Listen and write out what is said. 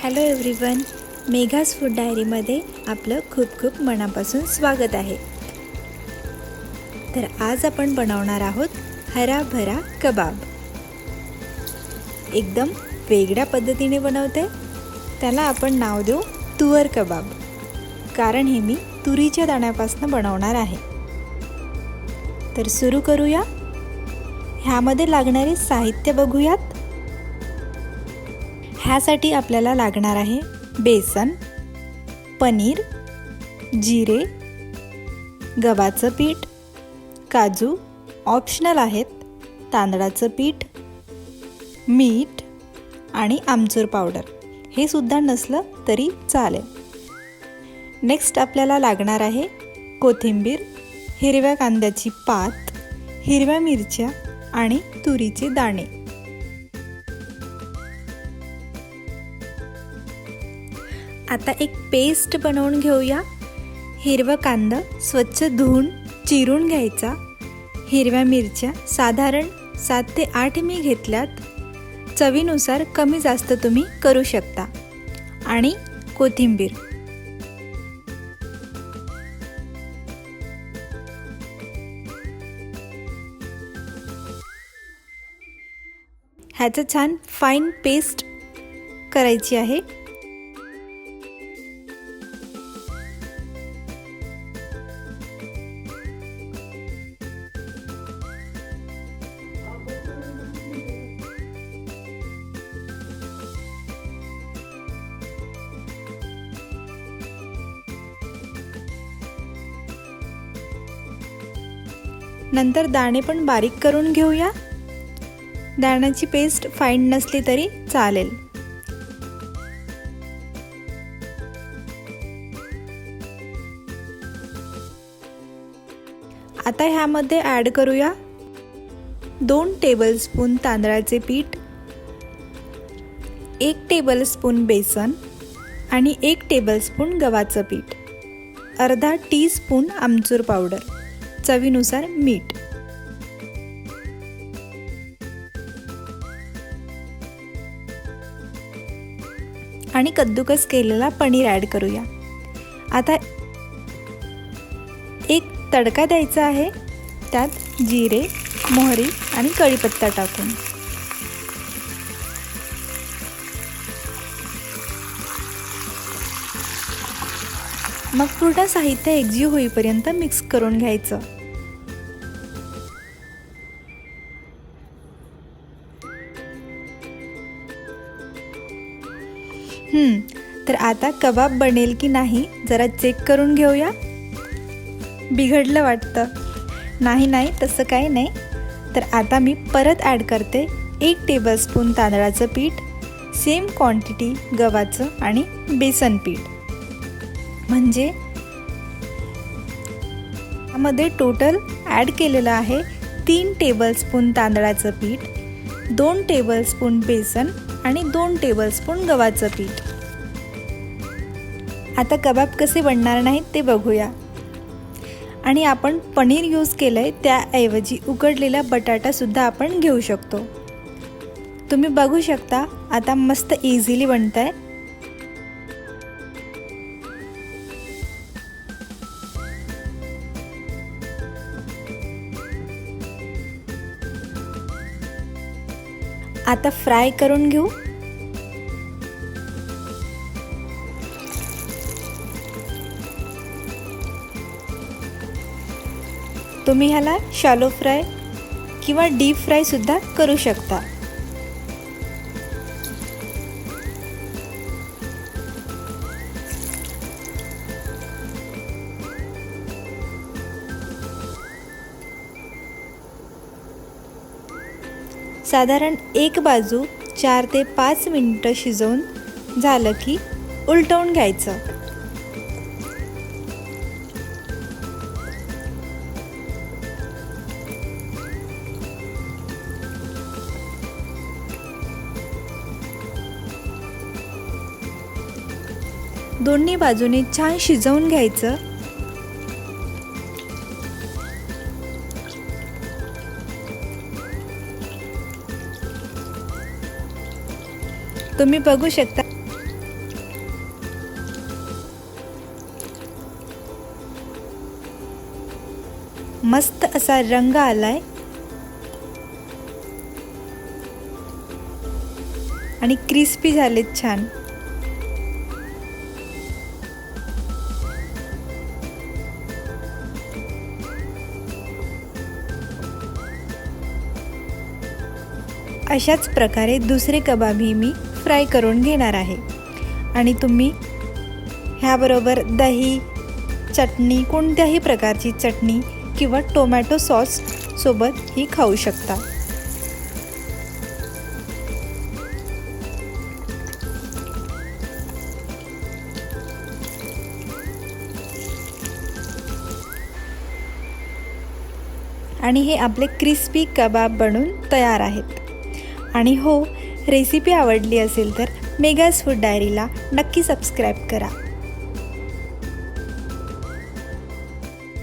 Hello everyone, मेघाज food डायरीमध्ये आपलं खूप खूप मनापासून स्वागत आहे. तर आज आपण बनवणार आहोत हराभरा कबाब. एकदम वेगळ्या पद्धतीने बनवते. त्याला आपण नाव देऊ तुअर कबाब, कारण हे मी तुरीच्या दाण्यापासून बनवणार आहे. तर सुरू करूया. ह्यामध्ये लागणारे साहित्य बघूयात. ह्यासाठी आपल्याला लागणार आहे बेसन, पनीर, जिरे, गव्हाचं पीठ, काजू ऑप्शनल आहेत, तांदळाचं पीठ, मीठ आणि आमचूर पावडर. हे सुद्धा नसलं तरी चालेल. नेक्स्ट आपल्याला लागणार आहे कोथिंबीर, हिरव्या कांद्याची पात, हिरव्या मिरच्या आणि तुरीचे दाणे. आता एक पेस्ट बनवून घेऊया. हिरवा कांदा स्वच्छ धुवून चिरून घ्यायचा. हिरव्या मिरच्या साधारण 7 ते 8 मी घेतल्यात. चवीनुसार कमी जास्त तुम्ही करू शकता. आणि कोथिंबीर. ह्याचं छान फाईन पेस्ट करायची आहे. नंतर दाणे पण बारीक करून घेऊया. दाण्याची पेस्ट फाईन नसली तरी चालेल. आता ह्यामध्ये ॲड करूया 2 टेबलस्पून तांदळाचे पीठ, 1 टेबलस्पून बेसन आणि 1 टेबलस्पून गव्हाचं पीठ, अर्धा टीस्पून आमचूर पावडर, चवीनुसार मीठ. आणि कद्दूकस केलेला पनीर ॲड करूया. आता एक तडका द्यायचा आहे. त्यात जिरे, मोहरी आणि कढीपत्ता टाकून मग पूर्ण साहित्य एकजीव होईपर्यंत मिक्स करून घ्यायचं. तर आता कबाब बनेल की नाही जरा चेक करून घेऊया. बिघडलं वाटतं. नाही तसं काही नाही. तर आता मी परत ॲड करते 1 टेबलस्पून तांदळाचं पीठ, सेम क्वांटिटी गव्हाचं आणि बेसन पीठ. म्हणजे यामध्ये टोटल ॲड केलेलं आहे 3 टेबलस्पून तांदळाचं पीठ, 2 टेबलस्पून बेसन आणि 2 टेबलस्पून गव्हाचं पीठ. आता कबाब कसे बनणार नाहीत ते बघूया. आणि आपण पनीर यूज केलं आहे, त्याऐवजी उकडलेला बटाटासुद्धा आपण घेऊ शकतो. तुम्ही बघू शकता आता मस्त इझिली बनत आहे. आता फ्राय करून घेऊ. तुम्ही ह्याला शॅलो फ्राय किंवा डीप फ्राय सुद्धा करू शकता. साधारण एक बाजू 4 ते 5 मिनिटं शिजवून झालं की उलटवून घ्यायचं. दोन्ही बाजूने छान शिजवून घ्यायचं. तुम्ही बघू शकता मस्त असा रंग आलाय आणि क्रिस्पी झालेत छान. अशाच प्रकारे दुसरे कबाबही मी फ्राय करून घेणार आहे. आणि तुम्ही ह्याबरोबर दही, चटणी, कोणत्याही प्रकारची चटणी किंवा टोमॅटो सॉस सोबत ही खाऊ शकता. आणि हे आपले क्रिस्पी कबाब बनून तयार आहेत. आणि हो, रेसिपी आवडली असेल तर मेगाज फूड डायरीला नक्की सबस्क्राईब करा.